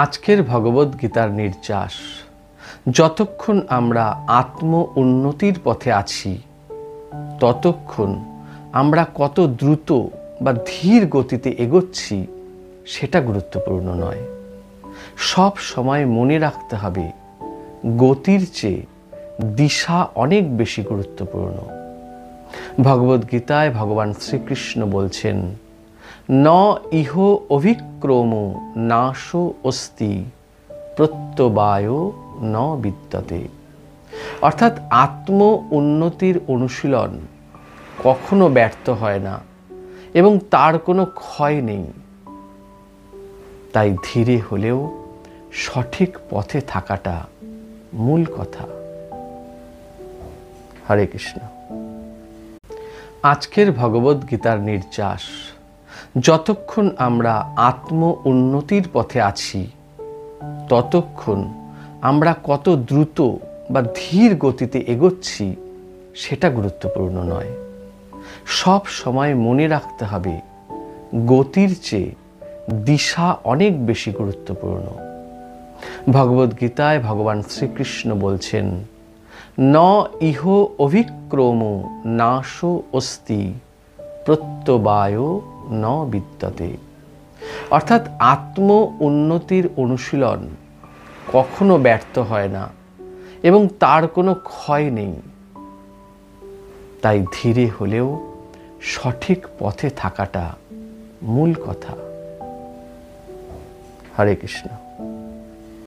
আজকের ভগবদ্গীতার নির্যাস, যতক্ষণ আমরা আত্ম উন্নতির পথে আছি ততক্ষণ আমরা কত দ্রুত বা ধীর গতিতে এগোচ্ছি সেটা গুরুত্বপূর্ণ নয়। সব সময় মনে রাখতে হবে গতির চেয়ে দিশা অনেক বেশি গুরুত্বপূর্ণ। ভগবদ্গীতায় ভগবান শ্রীকৃষ্ণ বলছেন, ন ইহ অভিক্রম নাশো অস্তি প্রত্যবায় ন বিদ্যতে। অর্থাৎ আত্ম উন্নতির অনুশীলন কখনো ব্যর্থ হয় না এবং তার কোনো ক্ষয় নেই। তাই ধীরে হলেও সঠিক পথে থাকাটা মূল কথা। হরে কৃষ্ণ। আজকের ভগবদ্গীতার নির্যাস, যতক্ষণ আমরা আত্ম উন্নতির পথে আছি ততক্ষণ আমরা কত দ্রুত বা ধীর গতিতে এগোচ্ছি সেটা গুরুত্বপূর্ণ নয়। সব সময় মনে রাখতে হবে গতির চেয়ে দিশা অনেক বেশি গুরুত্বপূর্ণ। ভগবদ্গীতায় ভগবান শ্রীকৃষ্ণ বলছেন, ন ইহ অভিক্রম নাশো অস্তি প্রত্যবায় ন বিদ্যতে। অর্থাৎ আত্ম উন্নতির অনুশীলন কখনো ব্যর্থ হয় না এবং তার কোনো ক্ষয় নেই। তাই ধীরে হলেও সঠিক পথে থাকাটা মূল কথা। হরে কৃষ্ণ।